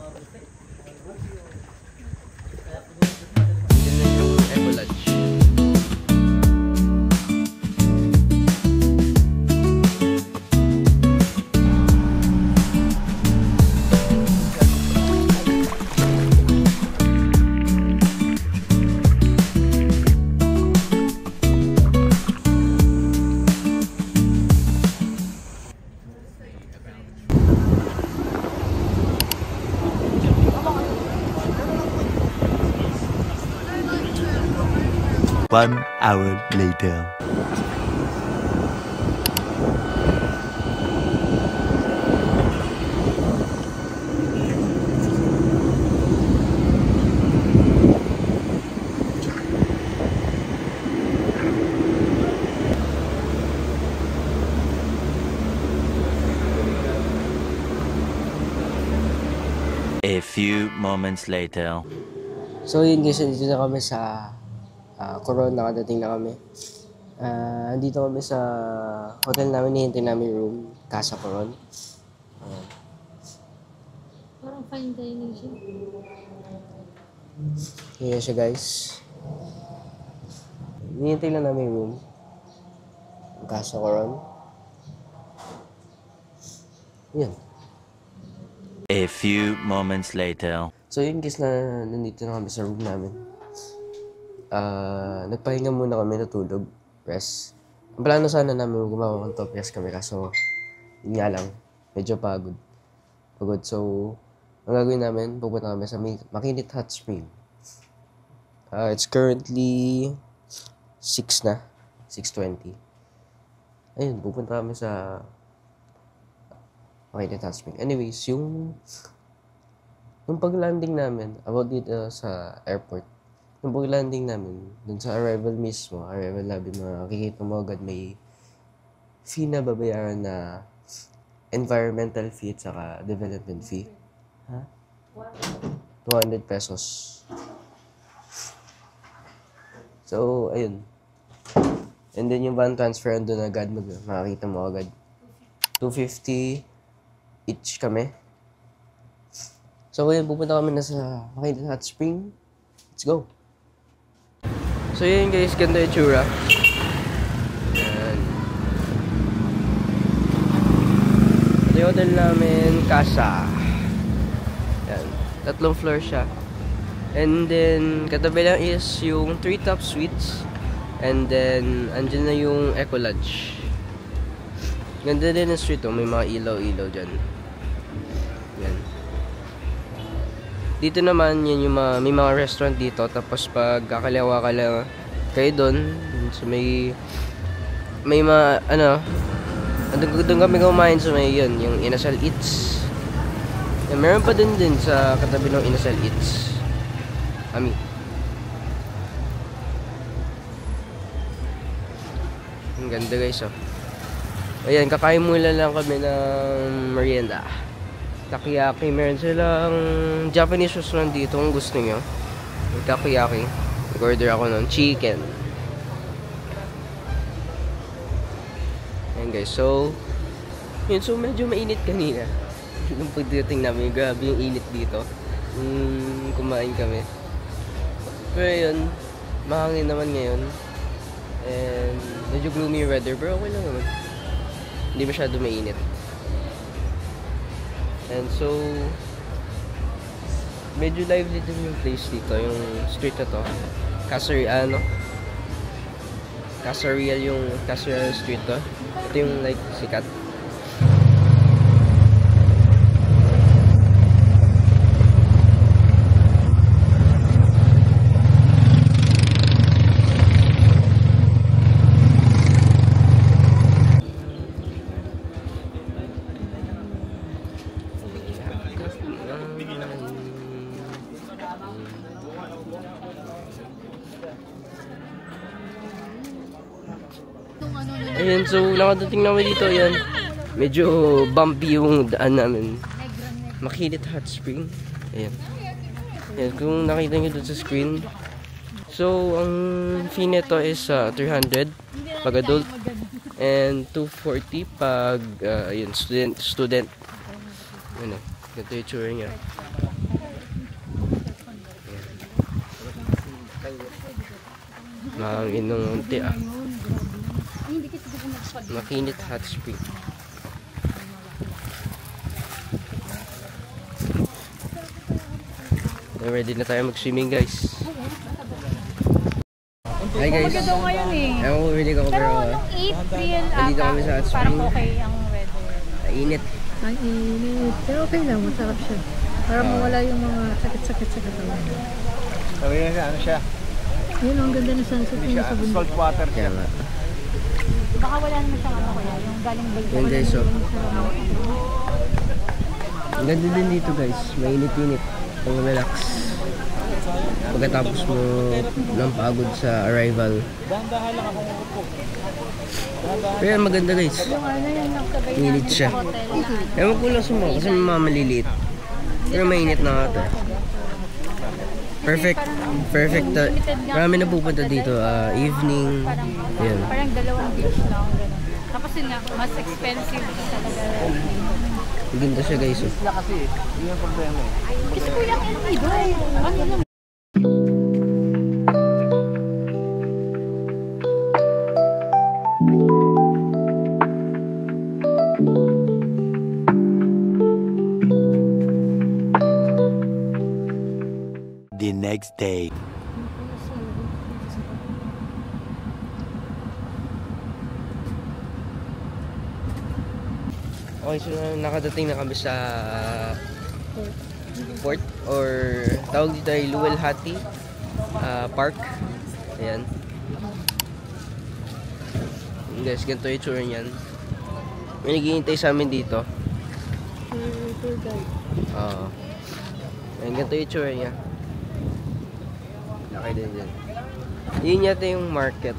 Yun na yung Eco Lodge. One hour later. A few moments later. So yun guys, dito na kami sa Coron, nakadating na kami. Andito kami sa hotel namin, hihintay namin room, Casa Coron. Parang fine dining siya. Kaya siya guys. Hihintay lang namin room, Casa Coron. Yan. A few moments later. So yun guys, na nandito na kami sa room namin. Nagpahinga muna kami, natulog, rest. Ang plano sana namin gumawa ng top rest kami, kaso yun nga lang, medyo pagod. So, ang gagawin namin, pupunta kami sa Makinit Hot Spring. It's currently 6 na, 6:20. Ayun, pupunta kami sa Makinit Hot Spring. Anyways, yung pag-landing namin, about dito sa airport, yung pag-landing namin, dun sa arrival mismo, arrival lobby, makikita mo agad may fee na babayaran na environmental fee at saka development fee. Ha? 200 pesos. So, ayun. And then yung van transfer, doon agad, makikita mo agad. 250 each kami. So, ayun, pupunta kami na sa Makinit Hot Spring. Let's go! So yun guys, ganda yung tsura. Yan. Ito yung hotel namin, Casa. Yan. 3 floor siya. And then, katabi lang is yung 3 top suites. And then, andyan na yung Eco Lodge. Ganda din ang street, oh. May mga ilaw-ilaw dyan. Yan. Dito naman, yan yung may mga restaurant dito. Tapos pag kakaliwa ka lang kayo doon, so may mga, doon kami kumain, so may yun, yung Inasal Eats. Yan, meron pa din sa katabi ng Inasal Eats. Ami. Ang ganda guys, oh. Ayan, kakain muna lang kami ng merienda. Takoyaki, meron silang Japanese restaurant dito kung gusto nyo. Takoyaki. Nag-order ako ng chicken. Ayan guys, so medyo mainit kanina. Nung pagdating namin, grabe yung init dito. Kumain kami. Pero yun, mahangin naman ngayon. And medyo gloomy yung weather, pero okay lang naman. Hindi masyado mainit. And so, medyo lively din yung place dito, yung street na to. Casarial yung Casarial street to. Ito yung like sikat. Ayan, so nakadating namin dito, ayan. Medyo bumpy yung daan namin. Makinit Hot Spring. Ayan. Ayan, kung nakita nyo dun sa screen. So, ang fee nito is 300 pag adult. And 240 pag, ayun, student. Ayan. Ganito yung tsura niya. Mahangin ng unti ah. Makinit hot spring. Ready na tayo mag-swimming guys. Hi guys. Maganda ngayon eh. Ewan ko, hindi ko Pero pero nung April nandito kami sa hot parang spring. okay ang weather. Init. Ang init. Pero okay lang, masarap siya. Para mawala yung mga sakit-sakit sa katawan. Sabi niya, ano siya? Yun, ang ganda ng sunset niya sa bundok. Salt water Kaya siya. nga. Baka wala naman siyang ano kaya, yung galing bay. Yan guys, so. Ang ganda din dito guys. Mainit-init. Pang relax. Pagkatapos mo ng pagod sa arrival. Dahan-dahan lang akong upo. Pero yan, maganda guys. Yung ano yung nakabay Init siya. hotel na ano. Ewan ko lang sa mga kasi may mga maliliit. Pero mainit na nga ito. Perfect. Perfect. Marami na pupunta dito. Evening. Yan. Parang dalawang beach lang. Ganun. Tapos yun nga, mas expensive talaga. Ang ganda siya guys. Oh. Sila kasi, yun yung problema eh. Kasi kuya, ano lang. The next day. Okay, so nakadating na kami sa port or tawag dito ay Luwalhati Park. Ayan. Guys, ganito yung tour niyan. May naghihintay sa amin dito. Tour guide. Oo. Ayan, ganito yung tour niya. Laki din dyan. Yun yata yung market.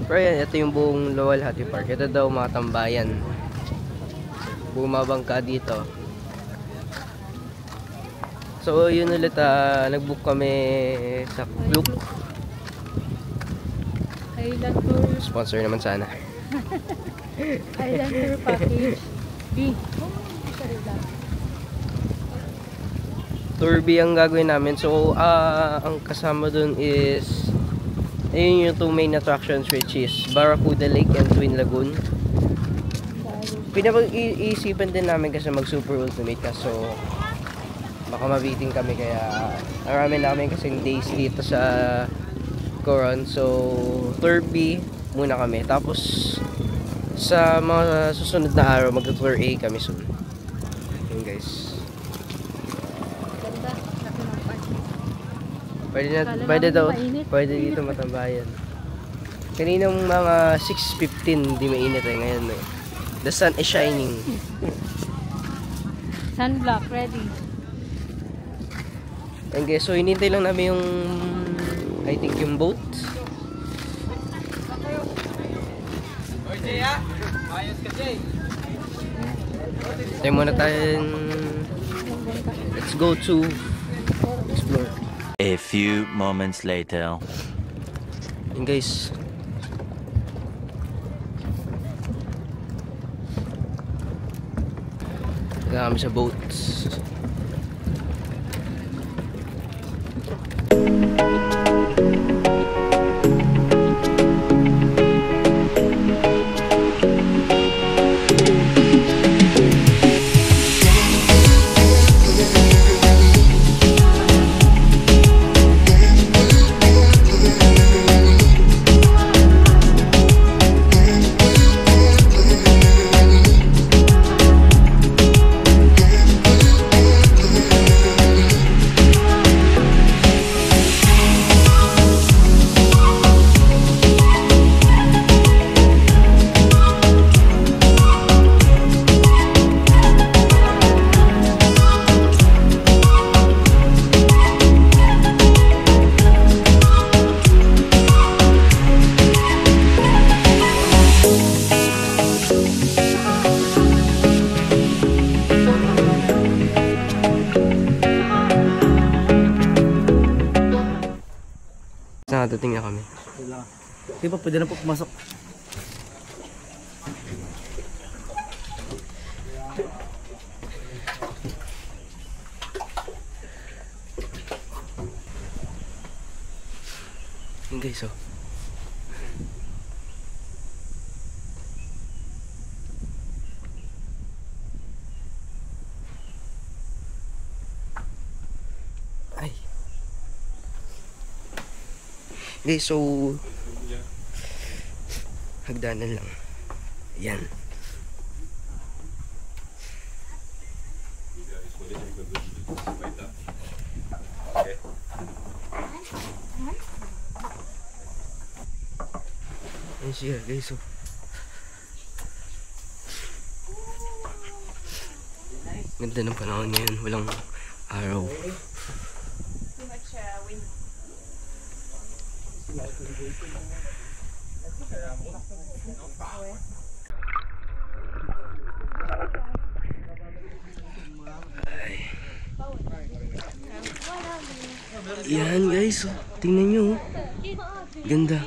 Pero yan, ito yung buong Luwalhati Park. Ito daw mga tambayan. Bumabangka dito. So yun ulit, nag-book kami sa Klook. Island tour. Sponsor naman sana. Island tour package. B. Tour B ang gagawin namin. So ang kasama dun is ayun yung two main attractions, which is Barracuda Lake and Twin Lagoon. Pinapag-iisipan din namin kasi mag Super Ultimate kaso baka mabiting kami kaya marami namin kasing days dito sa Coron. So Tour B muna kami, tapos sa mga susunod na araw mag-Tour A kami soon. Yun guys. Ganda. Laki ng park. Pwede daw, mainit. pwede dito matambayan. Kaninang mga 6:15 di mainit eh, ngayon eh. The sun is shining. Sunblock, ready. And guys, so hinintay lang namin yung I think yung boat. Tayo muna tayo. Let's go to explore. A few moments later. And guys, na kami sa boat. Nakadating na kami. Di ba pwede na po pumasok? Yan guys, oh. Ay. Guys, so hagdanan lang. Yan. Yan siya guys, oh. Ganda ng panahon ngayon, walang araw. Yan guys, oh. Tingnan nyo, oh. Ganda.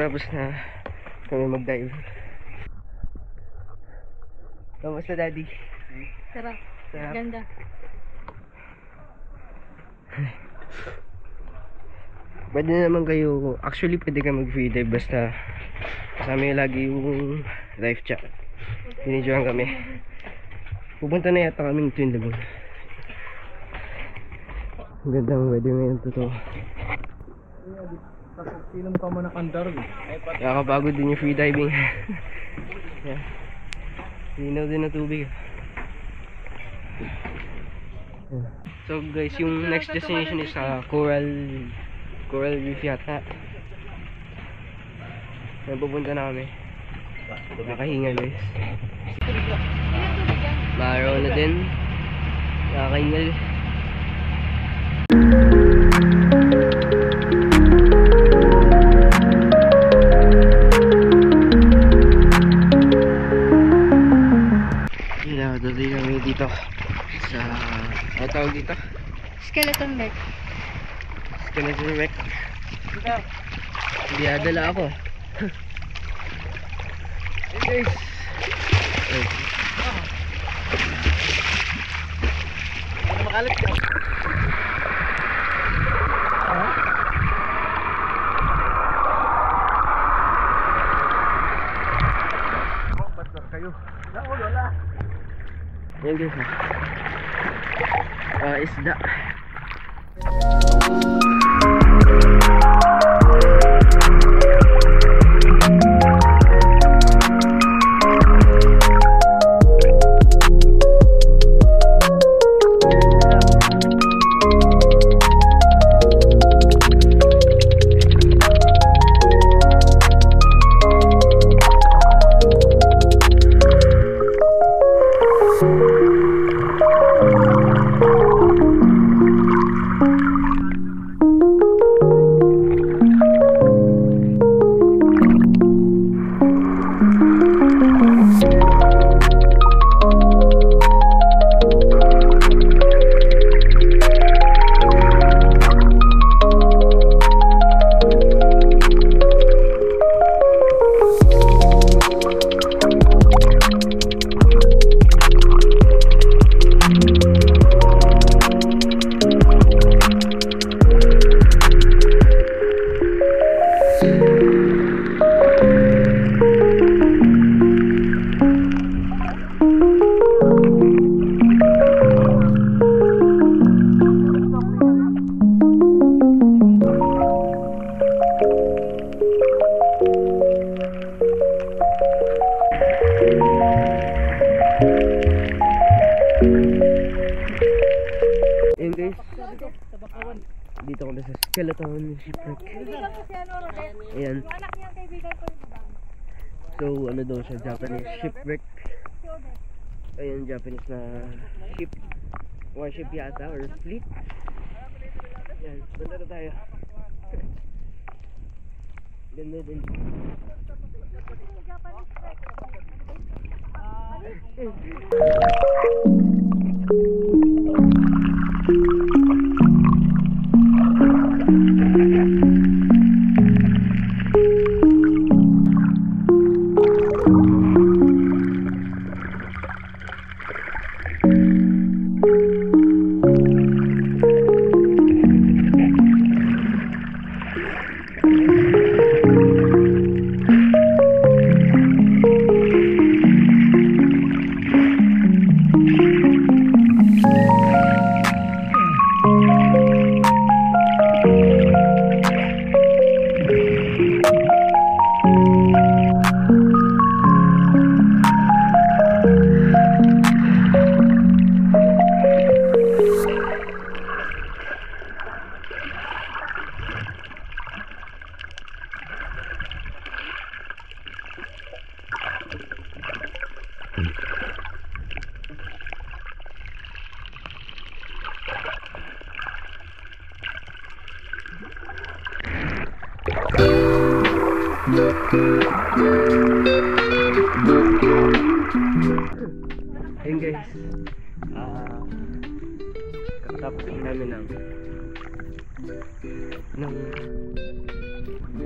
Tapos na kami mag-dive. Kamusta, Daddy? Sarap. Sarap. Ganda. Pwede naman kayo, actually pwede ka mag-free dive basta kasama yung lagi yung life chat. Pinidyohan kami. Pupunta na yata kaming Twin Lagoon. Ang gandang weather ngayon, totoo. Sinom pa mo na kandar. Nakakapagod din yung free diving. Yeah. Linaw din na tubig. Yeah. So guys, yung next destination is Coral Reef yata. Pupunta na kami. Nakahinga guys. Maaraw na din. Nakakahingal. Dali kami dito sa ano tawag dito? Skeleton Wreck. Skeleton Wreck. Hindi adala ako. Hey guys. Makalit ka. Kayo. Wala. Yan guys, isda. Dito kami sa Skeleton Shipwreck. Ayan. So, ano daw siya? Japanese shipwreck. Ayan, Japanese na ship. Warship yata or fleet. Ayan, ganda na tayo. Ganda din. Ayun guys, kakatapos namin ng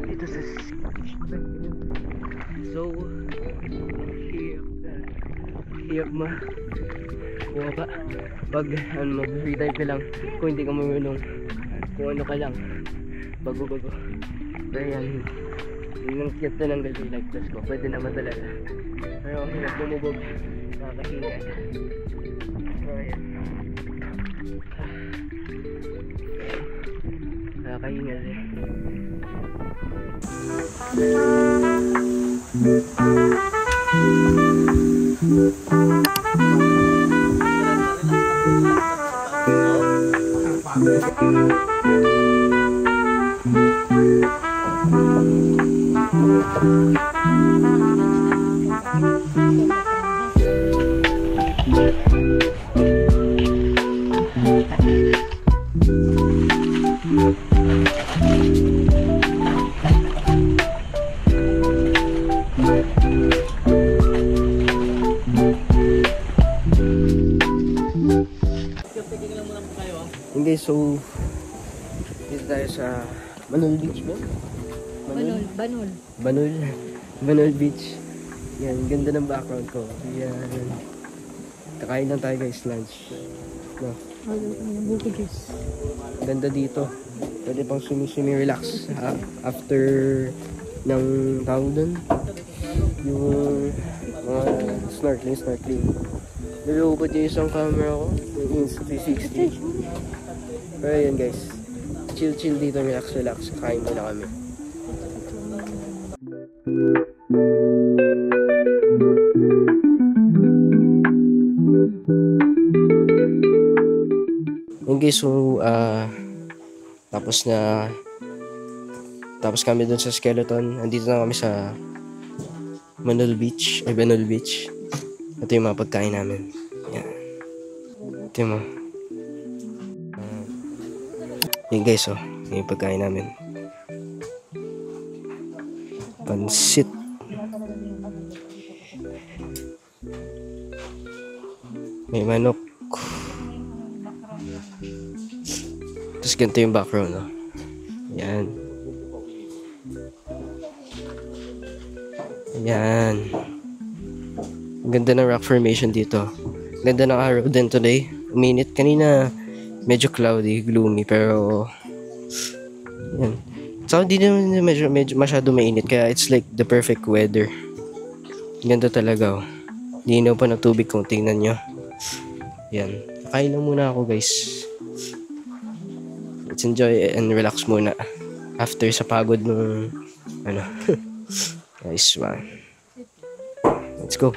dito sa shipwreck. So, hirap bumaba pag mag-free dive ka lang kung hindi ka marunong, kung ano ka lang, bago-bago. Pero yan, yung cute na ng galway life vest ko, pwede naman talaga. Pero ang hirap bumubog, nakakahinga. So yan, nakakahinga rin. Okay, so dito tayo sa Banol Beach ba? Banol Beach. Yan, ganda ng background ko. Yan. Kakain lang tayo guys, lunch. No. Ganda dito. Pwede pang sumi-sumi relax after ng tawag dun. Yung mga snorkeling. Nilukot yung isang camera ko. Yung Insta360. Pero yun guys, chill dito, relax, kain muna kami. Yun guys, so tapos kami dun sa Skeleton. Andito na kami sa Banol Beach. Ito yung mga pagkain namin. Yan. Ito yung mga yun guys, yung pagkain namin. Pansit. May manok. Tapos ganito yung background, no? Yan. Yan. Ganda ng rock formation dito. Ganda ng araw din today. Uminit kanina. Medyo cloudy, gloomy, pero yan. So, hindi naman medyo masyado mainit, kaya it's like the perfect weather. Ganda talaga, oh. Linaw pa ng tubig kung tingnan nyo. Yan. Kain lang muna ako, guys. Let's enjoy and relax muna. After sa pagod ng nice one. Let's go.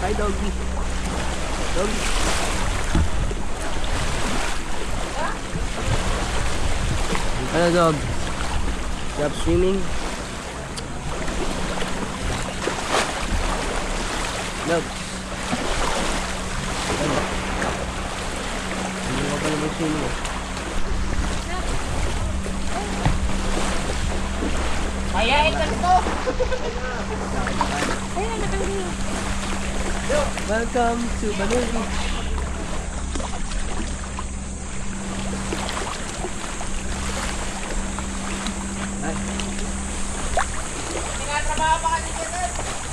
Hi, doggy. Doggy. Ano, dog? Stop swimming. Dog. Ano? Hindi mo pa naman swimming eh. Ayain ka nito! Welcome to Banul Beach.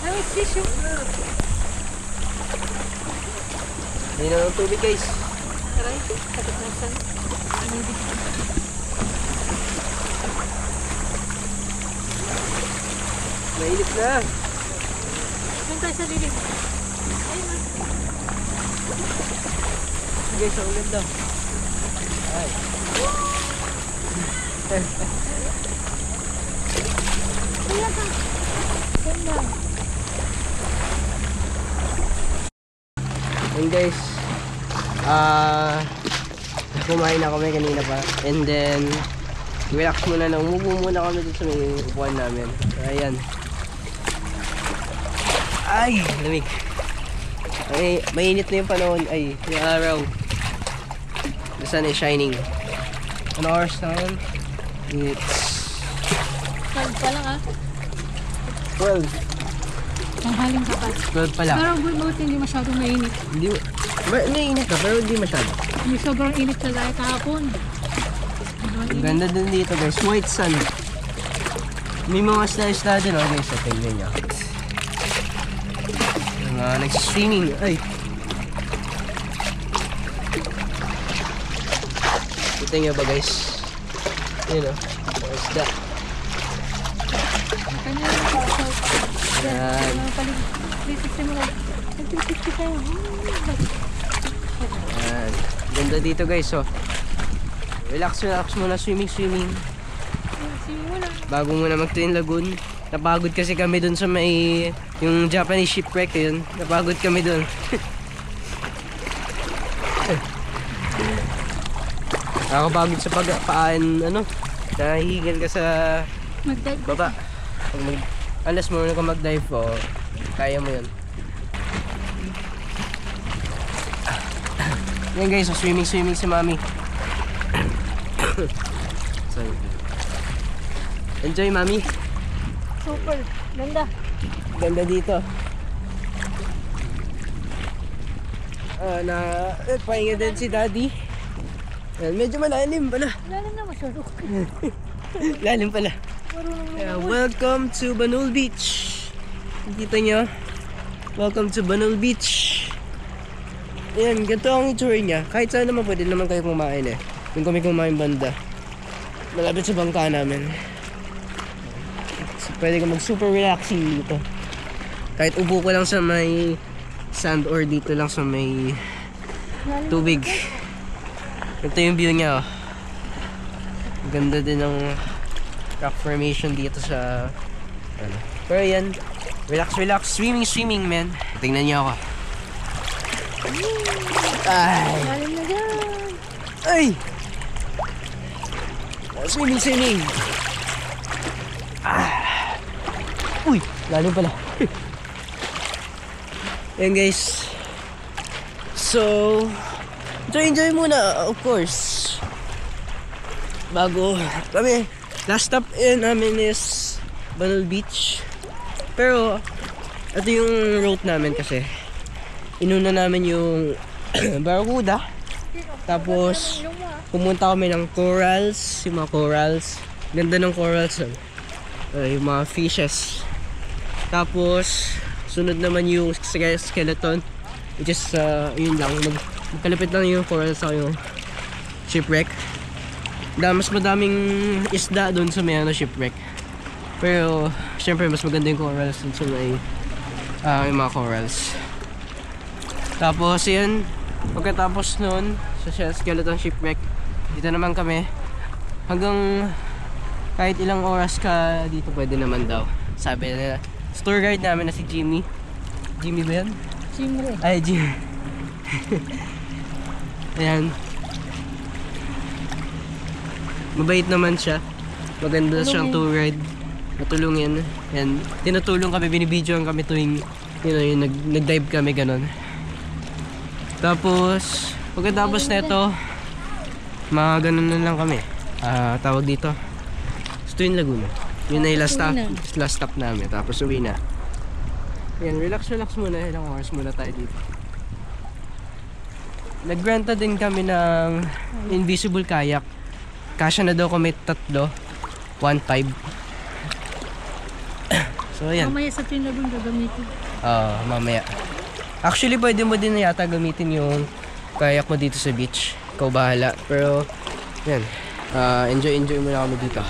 Ay, sisyo. Hindi na ng tubig, guys. Aray, sakit na saan. Mainit na. Doon tayo sa lilim. Guys, ang ganda. Ay. Kaya ka. Ganda. And guys, kumain na kami kanina pa. And then, relax muna na. Umupo muna kami dito sa may upuan namin. Ayan. Ay, lamig. Ay, mainit na yung panahon. Ay, yung araw. The sun is shining. Ano oras na ngayon? It's 12 pa lang ah. 12. Tanghaling ka pa. 12 pa lang. Pero buti hindi masyadong mainit. Hindi, naiinit ka pero hindi masyado. Hindi sobrang init talaga kahapon. Sobrang Ang init. ganda din dito guys, white sun. May mga isla-isla din oh guys, sa tingnan nyo. Mga nagsiswimming, ay. Kita nyo ba guys? Yun oh, mga isda. Kanya lang ako. Yan. Mga palig. 360 mo lang. 360 kayo. Yan. Ganda dito guys oh. Relax muna, swimming. Sige mo lang. Bago muna mag-Twin Lagoon. Napagod kasi kami dun sa may yung Japanese shipwreck yun. Napagod kami dun. Nakakapagod sa pagpaan ano. Nahihigan ka sa Mag-dive. baba. Pag unless marunong ka mag-dive o kaya mo yun. Yan guys, so swimming si mami. Sorry. Enjoy mami. Super. Ganda. Ganda dito. Pahinga din si daddy. Yan, medyo malalim pala. Lalim na masyado. Lalim pala. Marunong Yeah, welcome to Banul Beach. Kita nyo? Welcome to Banul Beach. Ayan, ganito ang itsura niya. Kahit saan naman pwede naman kayo kumain eh. Yung kami kumain banda. Malapit sa bangka namin. So, pwede ka mag super relaxing dito. Kahit upo ko lang sa may sand or dito lang sa may tubig. Ito yung view niya oh. Ganda din ng rock formation dito sa ano. Pero yan, relax, swimming man. Tingnan niyo ako. Ay, Lalim na dyan. ay. Swimming. Uy, lalim pala. Yan guys. So, enjoy muna, of course. Bago kami, last stop namin is Banul Beach. Pero, ito yung route namin kasi. Inuna namin yung Barracuda. Tapos, pumunta kami ng corals. Yung mga corals. Ganda ng corals. Yung mga fishes. Tapos, sunod naman yung skeleton. Which is, yun lang. Magkalapit lang yung corals sa yung shipwreck. Mas madaming isda doon sa may shipwreck. Pero, syempre, mas maganda yung corals dun sa may yung mga corals. Tapos, yun, pagkatapos nun, sa skeleton shipwreck, dito naman kami. Hanggang kahit ilang oras ka dito, pwede naman daw. Sabi nila, tour guide namin na si Jimmy. Jimmy ba yan? Jimre. Ay, Jimmy. Ayan. Mabait naman siya. Maganda siyang tour guide. Matulungin. Yan. Tinutulong kami, binibidyoan kami tuwing yung nag-dive kami, ganon. Tapos, pagkatapos nito, mga ganon na lang kami. Tawag dito, Twin Laguna. Yun na yung last stop namin. Tapos uwi na. Yan, relax muna. Ilang hours muna tayo dito. Nagrenta din kami ng invisible kayak. Kasya na daw kami 3. 1.5. So, ayan. Mamaya sa Twin Lagoon gagamitin. Mamaya. Actually, pwede mo din yata gamitin yung kayak mo dito sa beach. Ikaw bahala. Pero, yan. Enjoy muna kami dito.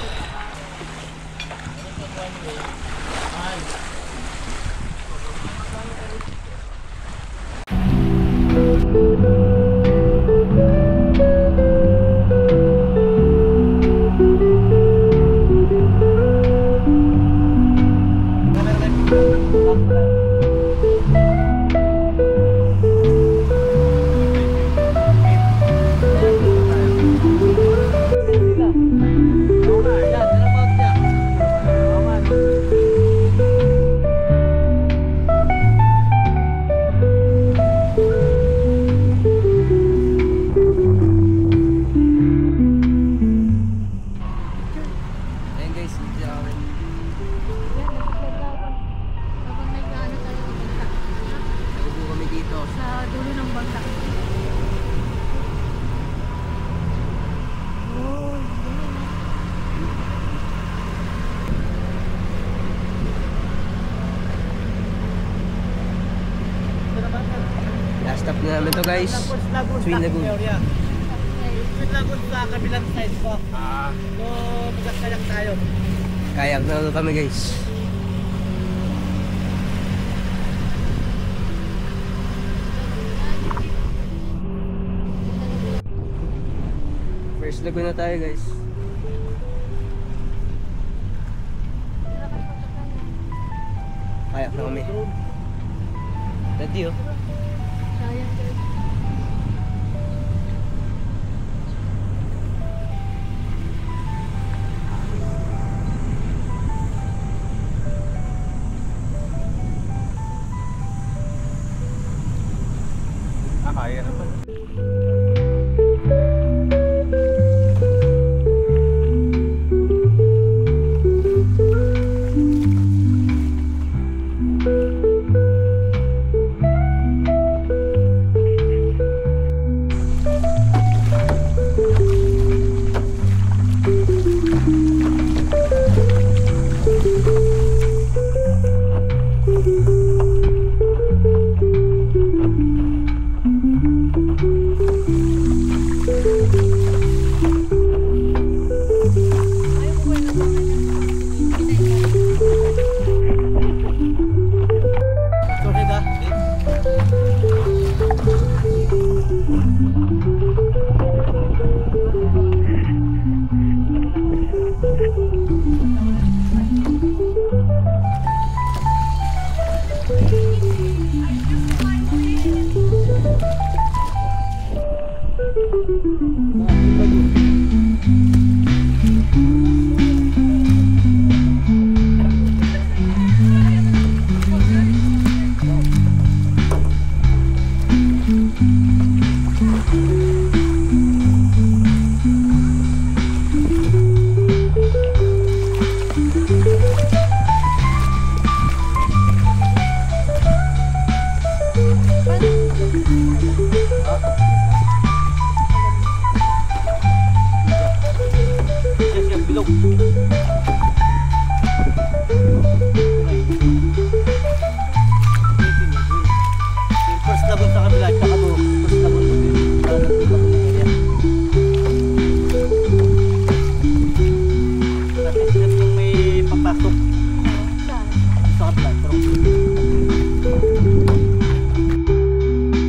Last stop na namin to, guys. Twin Lagoon. Twin Lagoon sa kabilang side ko. So, magkakayak tayo. Kayak na kami, guys. First lagoon na tayo, guys. Kayak na kami. Ready, oh. Kaya naman.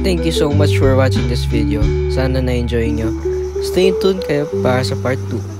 thank you so much for watching this video. Sana na-enjoy nyo. Stay tuned kayo para sa part 2.